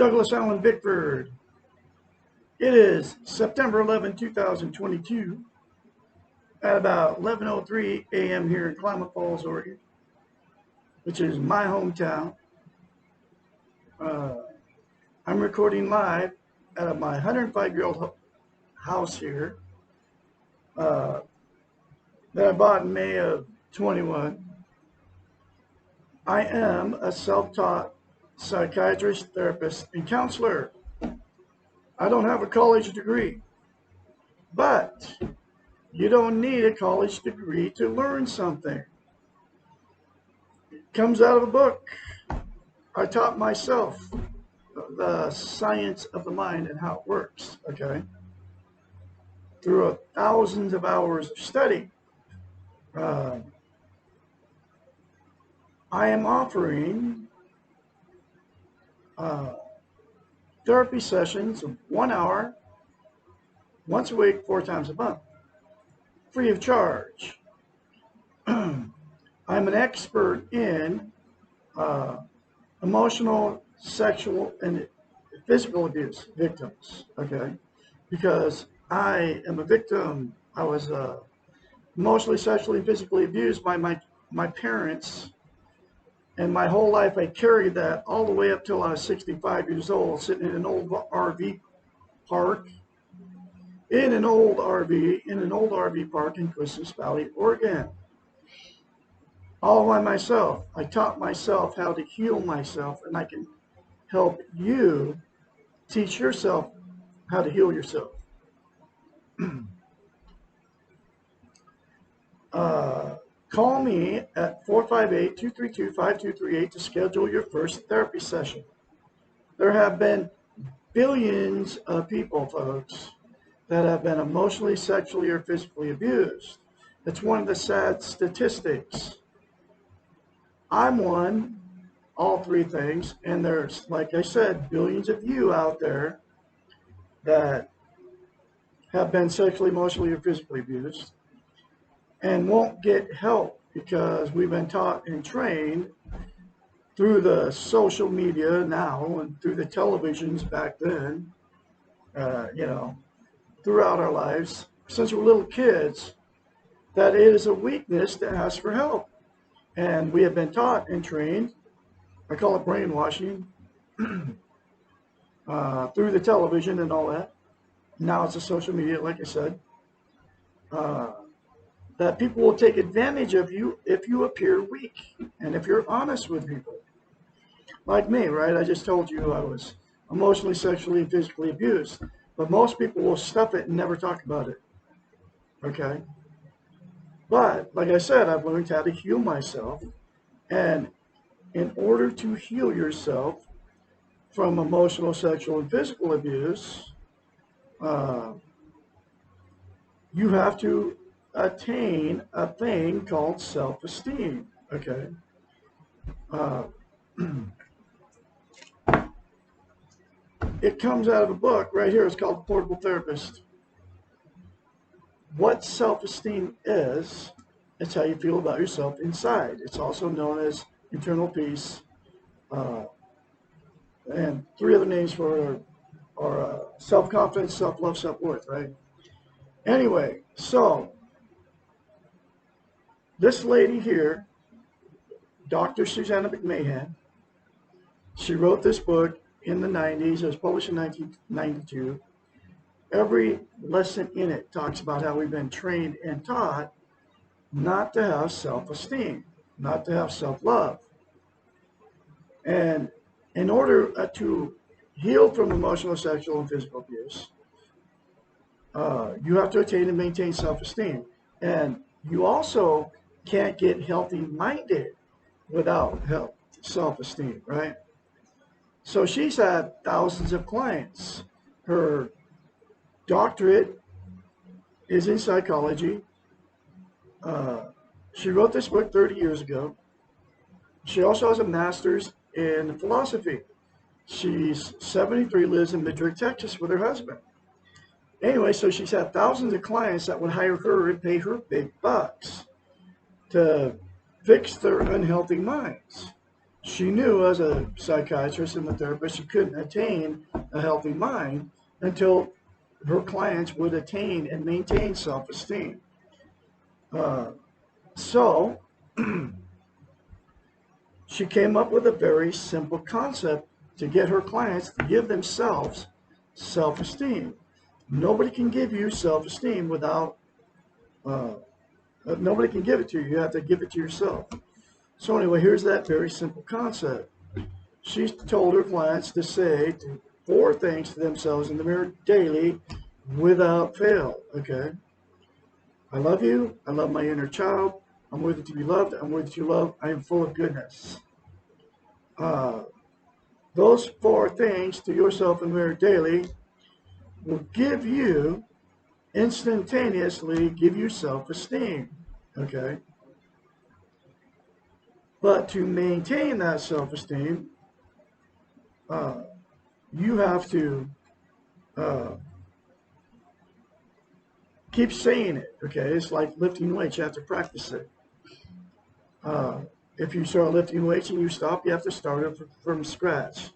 Douglas Allen Bickford. It is September 11, 2022 at about 11:03 a.m. here in Klamath Falls, Oregon, which is my hometown. I'm recording live out of my 105-year-old house here that I bought in May of 21. I am a self-taught psychiatrist, therapist, and counselor. I don't have a college degree, but you don't need a college degree to learn something. It comes out of a book. I taught myself the science of the mind and how it works, okay? Through thousands of hours of study. I am offering therapy sessions of 1 hour, once a week, 4 times a month, free of charge. I'm an expert in emotional, sexual, and physical abuse victims, okay? Because I am a victim. I was emotionally, sexually, and physically abused by my parents. And my whole life, I carried that all the way up till I was 65 years old, sitting in an old RV park, in an old RV park in Christmas Valley, Oregon. All by myself. I taught myself how to heal myself, and I can help you teach yourself how to heal yourself. Call me at 458-232-5238 to schedule your first therapy session. There have been billions of people, folks, that have been emotionally, sexually, or physically abused. It's one of the sad statistics. I'm one, all 3 things, and there's, like I said, billions of you out there that have been sexually, emotionally, or physically abused and won't get help because we've been taught and trained through the social media now and through the televisions back then, throughout our lives, since we're little kids, that it is a weakness to ask for help. And we have been taught and trained, I call it brainwashing, through the television and all that. Now it's the social media, like I said. That people will take advantage of you if you appear weak and if you're honest with people. Like me, right? I just told you I was emotionally, sexually, and physically abused. But most people will stuff it and never talk about it. Okay? But, like I said, I've learned how to heal myself. And in order to heal yourself from emotional, sexual, and physical abuse, you have to attain a thing called self-esteem, okay? It comes out of a book right here. It's called The Portable Therapist. What self-esteem is, it's how you feel about yourself inside. It's also known as internal peace, and 3 other names for are self-confidence, self-love, self-worth, right? Anyway, so this lady here, Dr. Susanna McMahon, she wrote this book in the 90s. It was published in 1992. Every lesson in it talks about how we've been trained and taught not to have self-esteem, not to have self-love. And in order to heal from emotional, sexual, and physical abuse, you have to attain and maintain self-esteem. And you also can't get healthy-minded without self-esteem, right? So she's had thousands of clients. Her doctorate is in psychology. She wrote this book 30 years ago. She also has a master's in philosophy. She's 73, lives in Madrid, Texas with her husband. Anyway, so she's had thousands of clients that would hire her and pay her big bucks to fix their unhealthy minds. She knew as a psychiatrist and a therapist, she couldn't attain a healthy mind until her clients would attain and maintain self-esteem. Uh, so she came up with a very simple concept to get her clients to give themselves self-esteem. Nobody can give you self-esteem without, uh, nobody can give it to you. You have to give it to yourself. So anyway, here's that very simple concept. She told her clients to say four things to themselves in the mirror daily without fail. Okay. I love you. I love my inner child. I'm worthy to be loved. I'm worthy to love. I am full of goodness. Uh, those four things to yourself in the mirror daily will give you instantaneously give you self-esteem. Okay. But to maintain that self-esteem, uh, you have to uh, keep saying it. Okay, it's like lifting weights. You have to practice it. Uh, if you start lifting weights and you stop, you have to start it from scratch.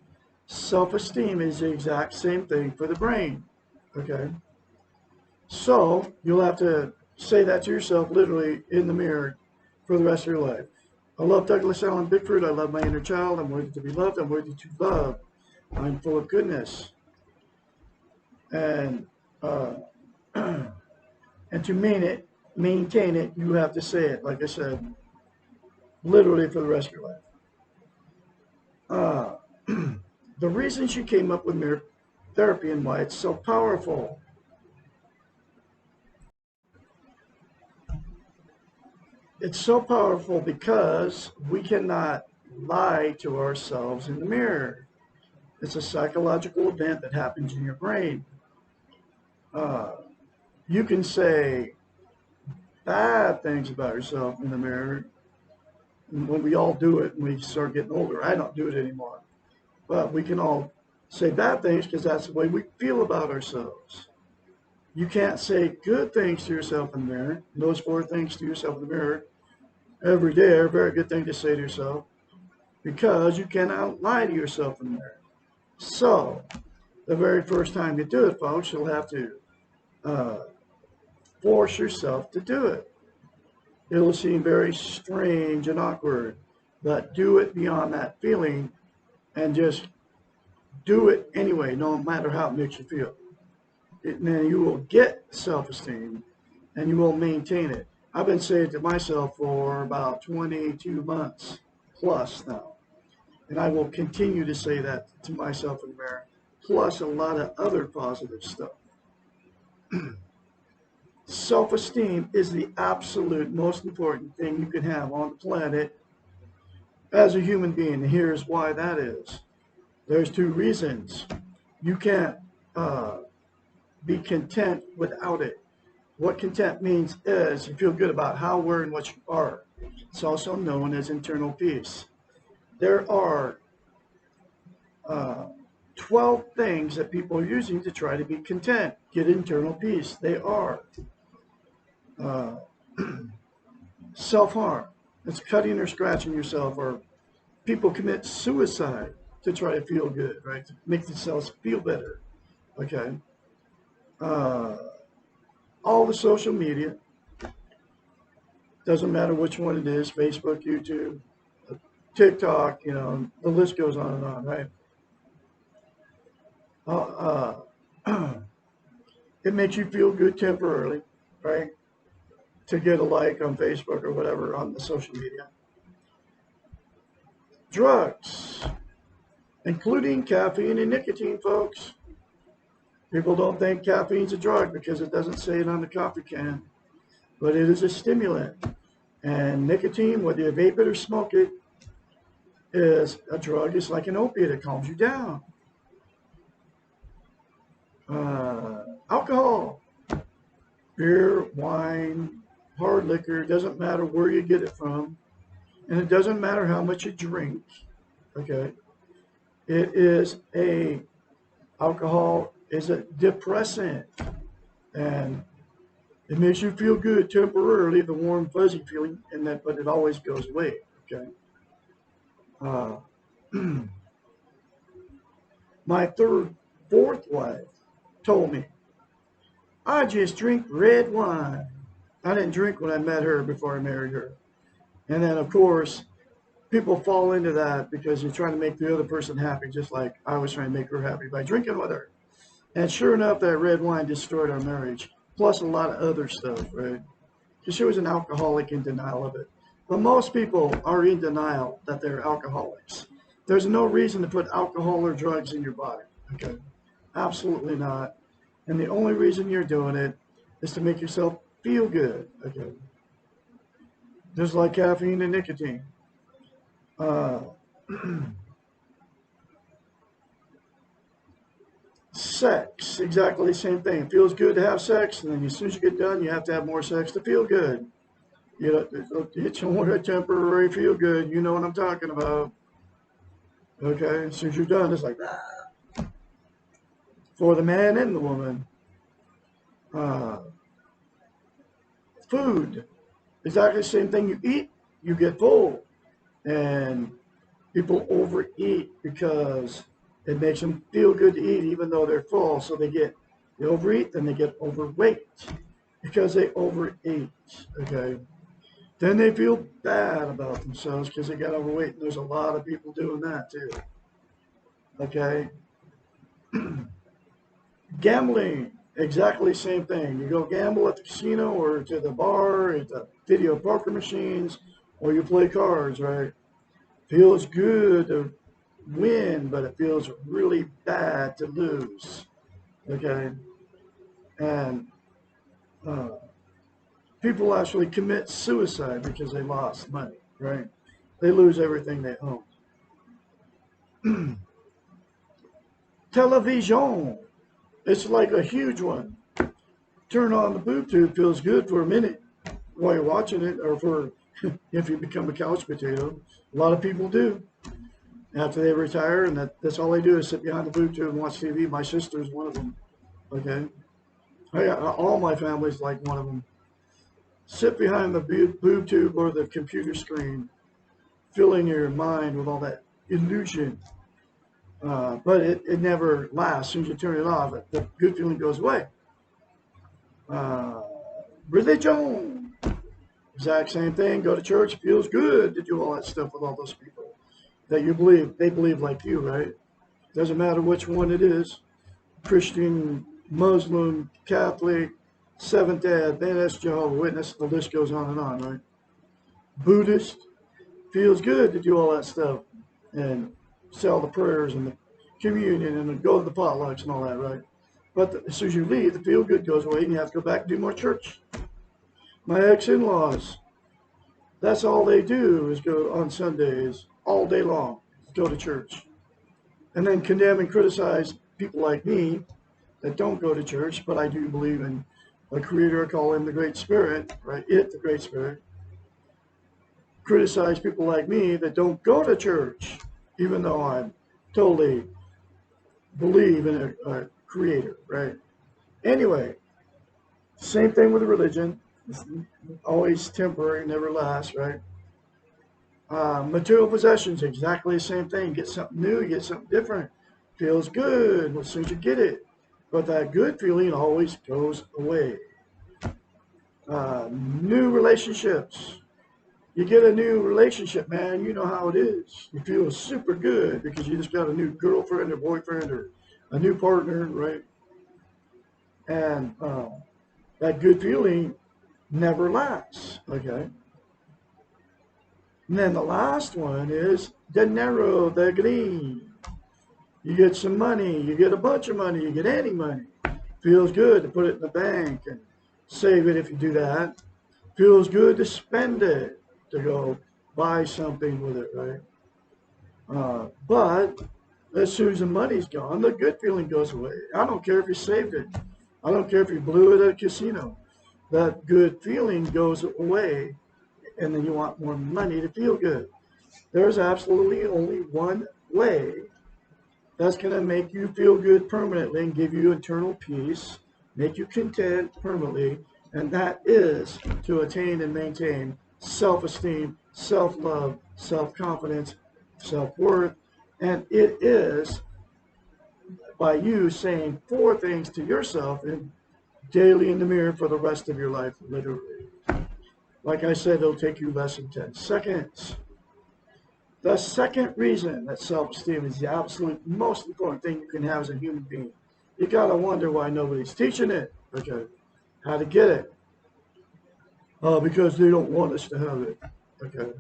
Self-esteem is the exact same thing for the brain. Okay, so you'll have to say that to yourself literally in the mirror for the rest of your life. I love Douglas Allen Bickford. I love my inner child. I'm worthy to be loved. I'm worthy to love. I'm full of goodness. And uh, and to maintain it, you have to say it, like I said, literally for the rest of your life. Uh, the reason she came up with mirror therapy and why it's so powerful. It's so powerful because we cannot lie to ourselves in the mirror. It's a psychological event that happens in your brain. Uh, you can say bad things about yourself in the mirror. And when we all do it, when we start getting older, I don't do it anymore. But we can all say bad things because that's the way we feel about ourselves. You can't say good things to yourself in the mirror. Those four things to yourself in the mirror every day are a very good thing to say to yourself because you cannot lie to yourself in the mirror. So, the very first time you do it, folks, you'll have to uh, force yourself to do it. It'll seem very strange and awkward, but do it beyond that feeling and just do it anyway, no matter how it makes you feel. Then you will get self-esteem and you will maintain it. I've been saying it to myself for about 22 months plus now. And I will continue to say that to myself in the mirror, plus a lot of other positive stuff. Self-esteem is the absolute most important thing you can have on the planet as a human being. And here's why that is. There's two reasons. You can't be content without it. What content means is you feel good about how, where, and what you are. It's also known as internal peace. There are uh, 12 things that people are using to try to be content, get internal peace. They are uh, self-harm. It's cutting or scratching yourself, or people commit suicide to try to feel good, right? To make themselves feel better. Okay. Uh, all the social media, doesn't matter which one it is, Facebook, YouTube, TikTok, the list goes on and on, right? It makes you feel good temporarily, right? To get a like on Facebook or whatever on the social media. Drugs, including caffeine and nicotine, folks. People don't think caffeine's a drug because it doesn't say it on the coffee can, but it is a stimulant. And nicotine, whether you vape it or smoke it, is a drug. It's like an opiate. It calms you down. Alcohol, beer, wine, hard liquor, doesn't matter where you get it from, and it doesn't matter how much you drink. Okay, alcohol is a depressant, and it makes you feel good temporarily, the warm fuzzy feeling, but it always goes away. Okay. Uh, my fourth wife told me, I just drink red wine. I didn't drink when I met her before I married her. And then, of course, people fall into that because you're trying to make the other person happy, just like I was trying to make her happy by drinking with her. And sure enough, that red wine destroyed our marriage, plus a lot of other stuff, right? Because she was an alcoholic in denial of it. But most people are in denial that they're alcoholics. There's no reason to put alcohol or drugs in your body, okay? Absolutely not. And the only reason you're doing it is to make yourself feel good, okay? Just like caffeine and nicotine. Uh, Sex, exactly the same thing. It feels good to have sex, and then as soon as you get done, you have to have more sex to feel good. You know, it's only a temporary feel good. You know what I'm talking about. Okay, as soon as you're done, it's like for the man and the woman. Uh, Food, exactly the same thing. You eat, you get full, and people overeat because it makes them feel good to eat, even though they're full. So they overeat, then they get overweight because they overeat. Okay. Then they feel bad about themselves because they got overweight. And there's a lot of people doing that too. Okay. Gambling, exactly the same thing. You go gamble at the casino or to the bar, at the video poker machines, or you play cards, right? Feels good to win, but it feels really bad to lose. Okay. And uh, people actually commit suicide because they lost money, right? They lose everything they own. Television. It's like a huge one. Turn on the boob tube, feels good for a minute while you're watching it, or for if you become a couch potato. A lot of people do after they retire, and that's all they do is sit behind the boob tube and watch TV. My sister's one of them. Okay, all my family's like one of them. Sit behind the boob tube or the computer screen, filling your mind with all that illusion. But it never lasts. As soon as you turn it off, the good feeling goes away. Uh, Religion, exact same thing. Go to church, feels good to do all that stuff with all those people that you believe. They believe like you, right? Doesn't matter which one it is. Christian, Muslim, Catholic, Seventh-day Adventist, Jehovah's Witness, the list goes on, right? Buddhist, feels good to do all that stuff and say all the prayers and the communion and go to the potlucks and all that, right? But as soon as you leave, the feel good goes away and you have to go back and do more church. My ex-in-laws, that's all they do is go on Sundays all day long, go to church. And then condemn and criticize people like me that don't go to church, but I do believe in a creator, I call him the Great Spirit, right? The Great Spirit. Criticize people like me that don't go to church, even though I totally believe in a creator, right? Anyway, same thing with religion. It's always temporary, never lasts, right? Material possessions, exactly the same thing. Get something new, you get something different. Feels good as soon as you get it. But that good feeling always goes away. New relationships. You get a new relationship, man, you know how it is. You feel super good because you just got a new girlfriend or boyfriend or a new partner, right? And that good feeling never lasts, okay? And then the last one is dinero, the green. You get some money, you get a bunch of money, you get any money. Feels good to put it in the bank and save it if you do that. Feels good to spend it, to go buy something with it, right? But as soon as the money's gone, the good feeling goes away. I don't care if you saved it. I don't care if you blew it at a casino. That good feeling goes away, and then you want more money to feel good. There's absolutely only one way that's going to make you feel good permanently and give you internal peace, make you content permanently, and that is to attain and maintain self-esteem, self-love, self-confidence self-worth, and it is by you saying 4 things to yourself and daily in the mirror for the rest of your life, literally. Like I said, it'll take you less than 10 seconds. The second reason that self-esteem is the absolute most important thing you can have as a human being. You gotta wonder why nobody's teaching it. Okay, how to get it? Because they don't want us to have it. Okay,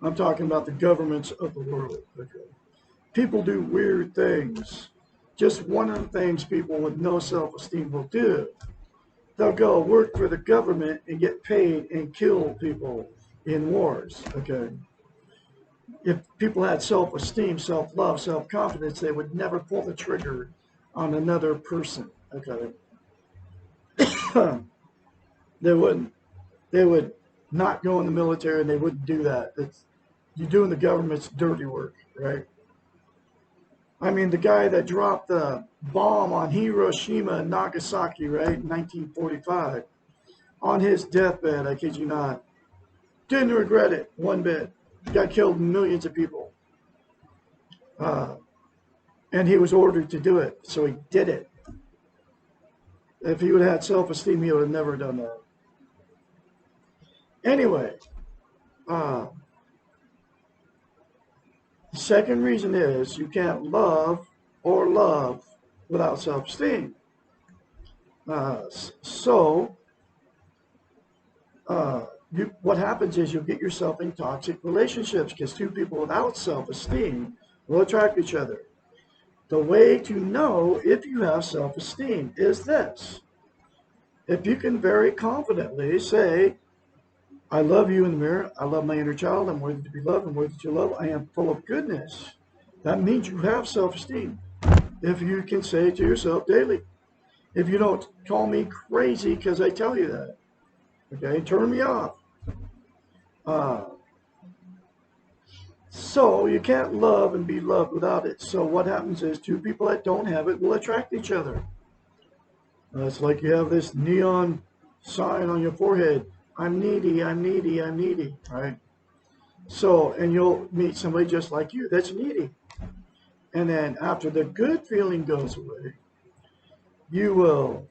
I'm talking about the governments of the world. Okay, people do weird things. Just one of the things people with no self-esteem will do. They'll go work for the government and get paid and kill people in wars. Okay. If people had self-esteem, self-love, self-confidence, they would never pull the trigger on another person. Okay. They wouldn't. They would not go in the military, and they wouldn't do that. You're doing the government's dirty work, right? I mean, the guy that dropped the bomb on Hiroshima and Nagasaki, right, in 1945, on his deathbed, I kid you not, didn't regret it one bit. Got killed millions of people. And he was ordered to do it, so he did it. If he would have had self-esteem, he would have never done that. Anyway, the second reason is you can't love or love without self-esteem. What happens is you'll get yourself in toxic relationships because 2 people without self-esteem will attract each other. The way to know if you have self-esteem is this. If you can very confidently say, I love you in the mirror, I love my inner child, I'm worthy to be loved, I'm worthy to love, I am full of goodness. That means you have self-esteem. If you can say it to yourself daily. If you don't call me crazy because I tell you that. Okay, turn me off. So you can't love and be loved without it. So what happens is 2 people that don't have it will attract each other. It's like you have this neon sign on your forehead. I'm needy, I'm needy, I'm needy, right? So, and you'll meet somebody just like you that's needy. And then after the good feeling goes away, you will,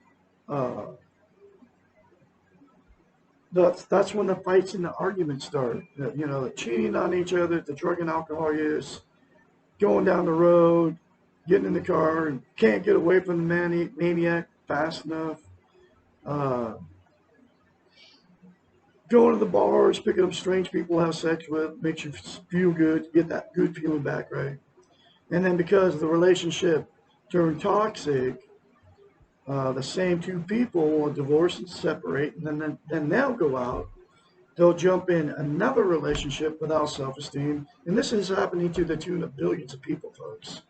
that's when the fights and the arguments start. The cheating on each other, the drug and alcohol use, going down the road, getting in the car, and can't get away from the maniac fast enough. Going to the bars, picking up strange people to have sex with, makes you feel good, get that good feeling back, right? And then because the relationship turned toxic, the same 2 people will divorce and separate, and then they'll go out. They'll jump in another relationship without self-esteem. And this is happening to the tune of billions of people, folks.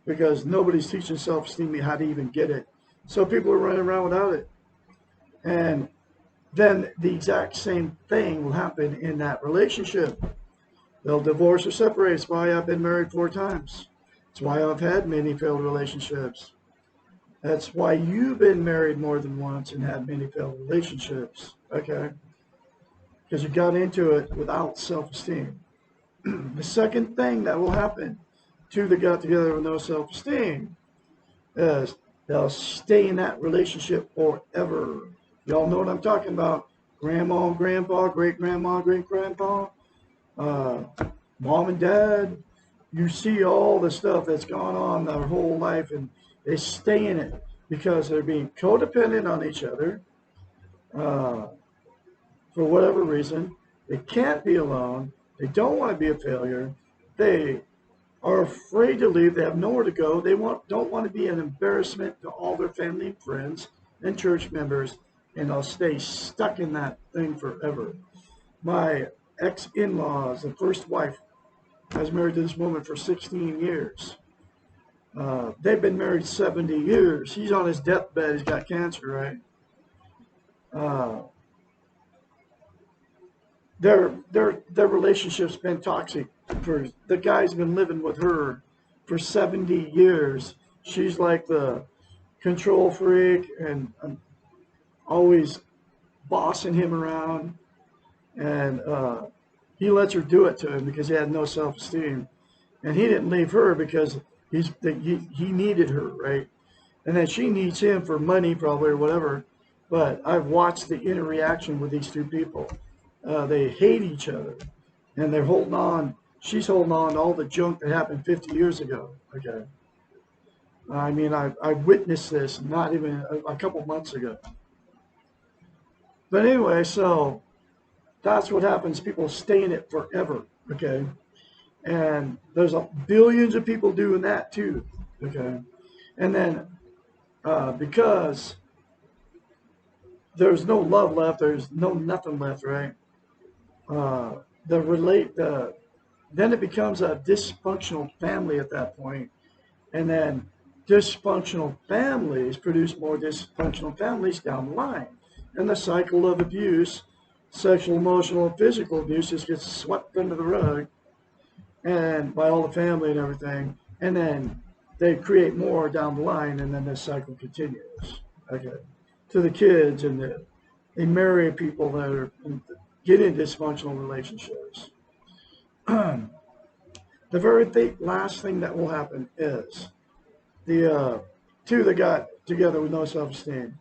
Because nobody's teaching self-esteem how to even get it. So people are running around without it. And then the exact same thing will happen in that relationship. They'll divorce or separate. It's why I've been married 4 times. It's why I've had many failed relationships. That's why you've been married more than once and had many failed relationships. Okay? Because you got into it without self-esteem. The second thing that will happen to the got together with no self-esteem is they'll stay in that relationship forever. Y'all know what I'm talking about. Grandma and grandpa, great-grandma, great-grandpa, mom and dad. You see all the stuff that's gone on their whole life, and they stay in it because they're being codependent on each other for whatever reason. They can't be alone. They don't want to be a failure. They are afraid to leave. They have nowhere to go. They don't want to be an embarrassment to all their family and friends and church members, and they'll stay stuck in that thing forever. My ex-in-laws, the first wife, I was married to this woman for 16 years. They've been married 70 years. He's on his deathbed. He's got cancer, right? Their relationship's been toxic. The guy's been living with her for 70 years. She's like the control freak and always bossing him around. And he lets her do it to him because he had no self-esteem. And he didn't leave her because he needed her, right? And then she needs him for money probably or whatever. But I've watched the interaction with these two people. They hate each other, and they're holding on. She's holding on to all the junk that happened 50 years ago. Okay. I mean, I witnessed this not even a couple months ago. But anyway, so that's what happens. People stay in it forever. Okay. And there's billions of people doing that too. Okay. And then because there's no love left, there's no nothing left, right? Then it becomes a dysfunctional family at that point, and then dysfunctional families produce more dysfunctional families down the line, and the cycle of abuse, sexual, emotional, and physical abuse just gets swept under the rug, and by all the family and everything, and then they create more down the line, and then this cycle continues. Okay, to the kids, and they marry people that are get in dysfunctional relationships. The very last thing that will happen is the two that got together with no self-esteem.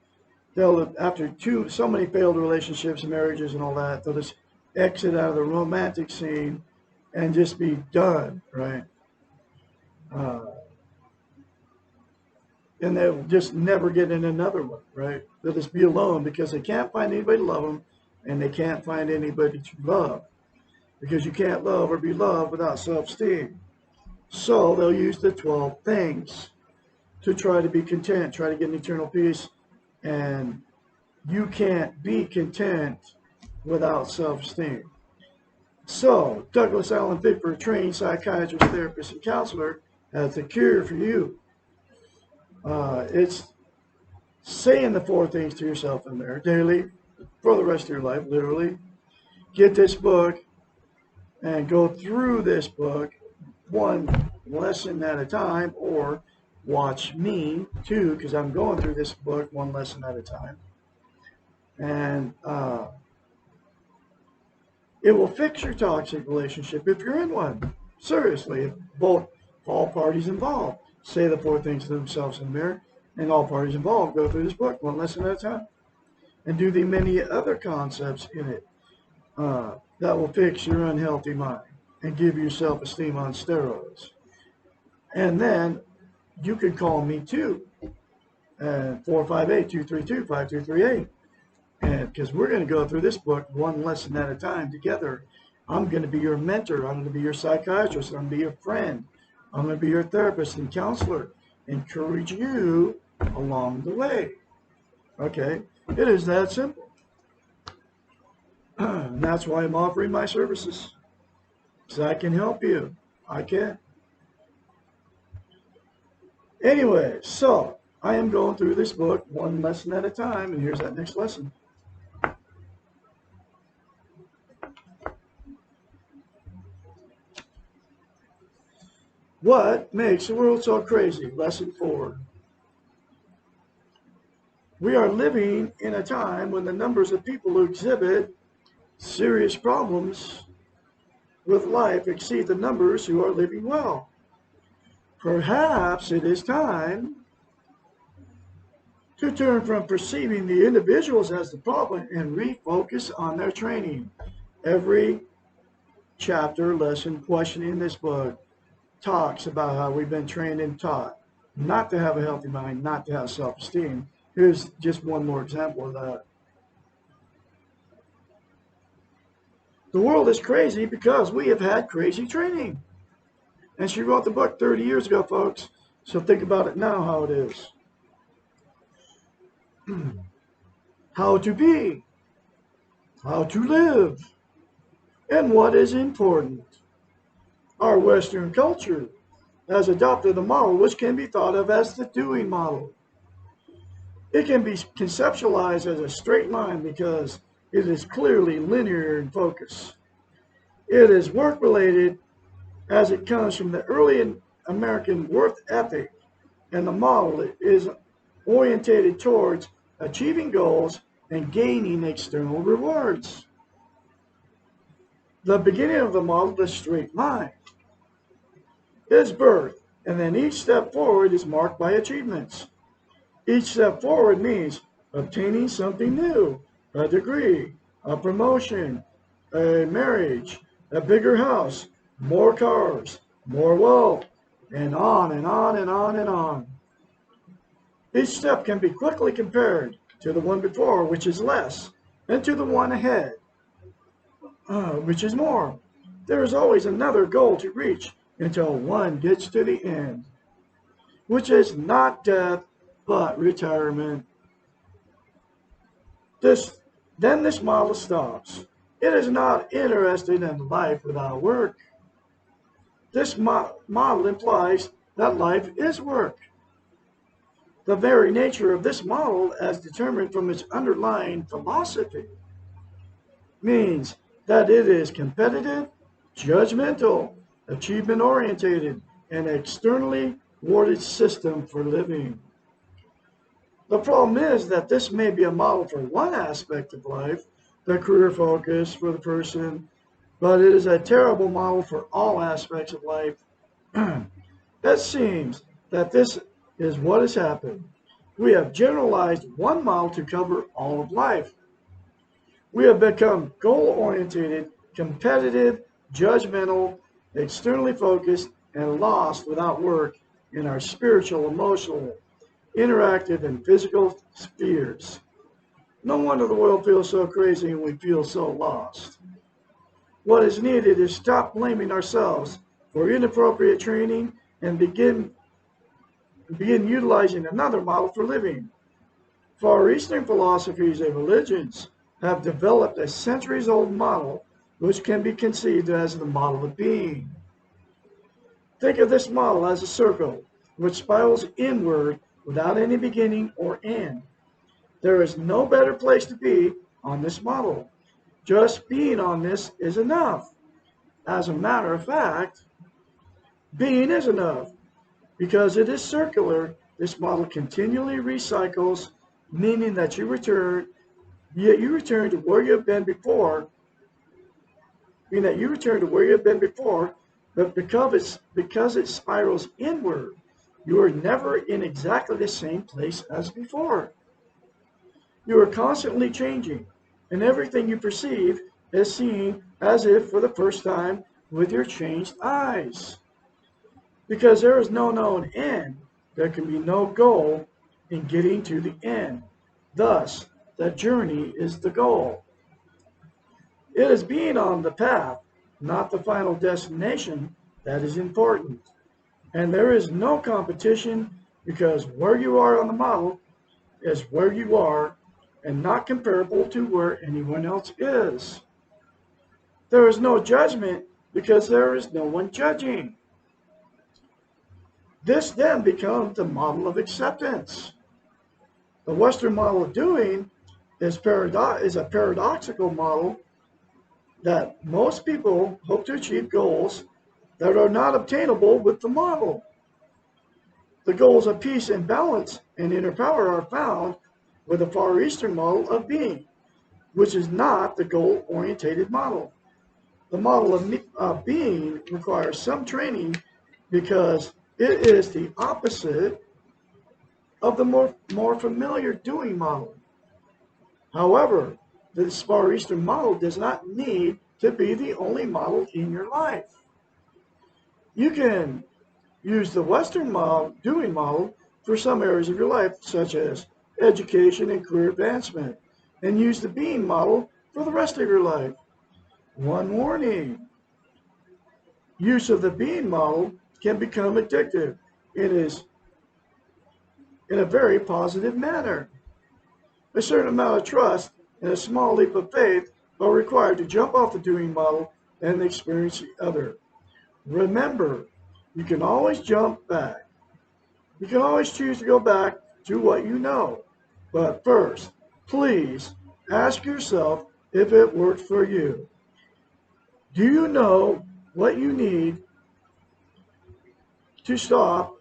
They'll, after so many failed relationships and marriages and all that, they'll just exit out of the romantic scene and just be done, right? And they'll just never get in another one, right? They'll just be alone because they can't find anybody to love them, and they can't find anybody to love, because you can't love or be loved without self-esteem. So they'll use the 12 things to try to be content, try to get an eternal peace, and you can't be content without self-esteem. So Douglas Allen Bickford, trained psychiatrist, therapist, and counselor, has the cure for you. It's saying the 4 things to yourself in there daily for the rest of your life, literally. Get this book and go through this book one lesson at a time, or watch me too, because I'm going through this book one lesson at a time. And it will fix your toxic relationship if you're in one. Seriously, if all parties involved say the 4 things to themselves in the mirror, and all parties involved go through this book one lesson at a time, and do the many other concepts in it that will fix your unhealthy mind and give you self-esteem on steroids. And then you can call me too, 458-232-5238. And because we're going to go through this book one lesson at a time together. I'm going to be your mentor. I'm going to be your psychiatrist. I'm going to be your friend. I'm going to be your therapist and counselor. Encourage you along the way. Okay? It is that simple. And that's why I'm offering my services. So I can help you. I can. Anyway, so I am going through this book one lesson at a time, and here's that next lesson. What makes the world so crazy? Lesson 4. We are living in a time when the numbers of people who exhibit serious problems with life exceed the numbers who are living well. Perhaps it is time to turn from perceiving the individuals as the problem and refocus on their training. Every chapter, lesson, question in this book talks about how we've been trained and taught not to have a healthy mind, not to have self-esteem. Here's just one more example of that. The world is crazy because we have had crazy training. And she wrote the book 30 years ago, folks. So think about it now, how it is. How to be, how to live, and what is important. Our Western culture has adopted a model which can be thought of as the doing model. It can be conceptualized as a straight line because it is clearly linear in focus. It is work-related as it comes from the early American work ethic, and the model is orientated towards achieving goals and gaining external rewards. The beginning of the model is a straight line. Is birth, and then each step forward is marked by achievements. Each step forward means obtaining something new, a degree, a promotion, a marriage, a bigger house, more cars, more wealth, and on and on and on and on. Each step can be quickly compared to the one before, which is less, and to the one ahead, which is more. There is always another goal to reach until one gets to the end, which is not death, but retirement. Then this model stops. It is not interested in life without work. This model implies that life is work. The very nature of this model, as determined from its underlying philosophy, means that it is competitive, judgmental, achievement-oriented, and externally worded system for living. The problem is that this may be a model for one aspect of life, the career focus for the person, but it is a terrible model for all aspects of life. It seems that this is what has happened. We have generalized one model to cover all of life. We have become goal-oriented, competitive, judgmental, externally focused, and lost without work in our spiritual, emotional, interactive, and physical spheres. No wonder the world feels so crazy and we feel so lost. What is needed is stop blaming ourselves for inappropriate training and begin utilizing another model for living. Far Eastern philosophies and religions have developed a centuries-old model which can be conceived as the model of being. Think of this model as a circle which spirals inward without any beginning or end. There is no better place to be on this model. Just being on this is enough. As a matter of fact, being is enough. Because it is circular, this model continually recycles, meaning that you return to where you have been before, but because it spirals inward, you are never in exactly the same place as before. You are constantly changing, and everything you perceive is seen as if for the first time with your changed eyes. Because there is no known end, there can be no goal in getting to the end. Thus, the journey is the goal. It is being on the path, not the final destination, that is important. And there is no competition because where you are on the model is where you are and not comparable to where anyone else is. There is no judgment because there is no one judging. This then becomes the model of acceptance. The Western model of doing is a paradoxical model that most people hope to achieve goals that are not obtainable with the model. The goals of peace and balance and inner power are found with the Far Eastern model of being, which is not the goal-oriented model. The model of being requires some training because it is the opposite of the more familiar doing model. However, this Far Eastern model does not need to be the only model in your life. You can use the Western doing model for some areas of your life, such as education and career advancement, and use the being model for the rest of your life. One warning: use of the being model can become addictive. It is in a very positive manner. A certain amount of trust and a small leap of faith are required to jump off the doing model and experience the other. Remember, you can always jump back. You can always choose to go back to what you know. But first, please ask yourself if it works for you. Do you know what you need to stop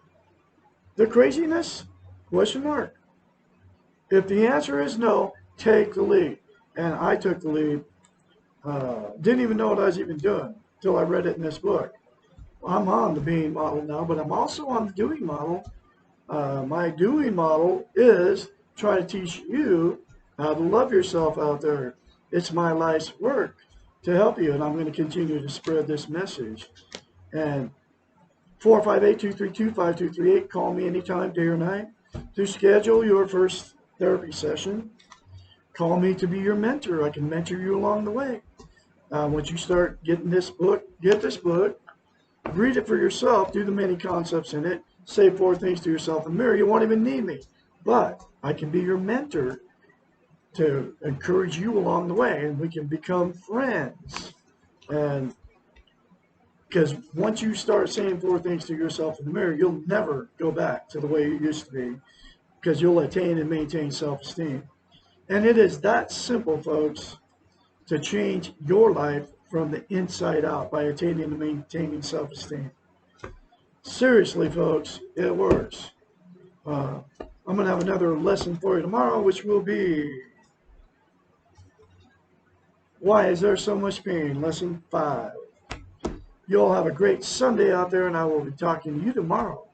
the craziness? Question mark. If the answer is no, take the lead. And I took the lead Didn't even know what I was even doing until I read it in this book. I'm on the being model now, but I'm also on the doing model. My doing model is try to teach you how to love yourself out there. It's my life's work to help you, and I'm going to continue to spread this message. And 458-232-5238, call me anytime, day or night, to schedule your first therapy session. Call me to be your mentor. I can mentor you along the way. Once you start getting this book, get this book, read it for yourself, do the many concepts in it, say 4 things to yourself in the mirror. You won't even need me, but I can be your mentor to encourage you along the way, and we can become friends. And because once you start saying 4 things to yourself in the mirror, you'll never go back to the way you used to be, because you'll attain and maintain self-esteem. And it is that simple, folks, to change your life from the inside out by attaining and maintaining self-esteem. Seriously, folks, it works. I'm going to have another lesson for you tomorrow, which will be, why is there so much pain? Lesson 5. You all have a great Sunday out there, and I will be talking to you tomorrow.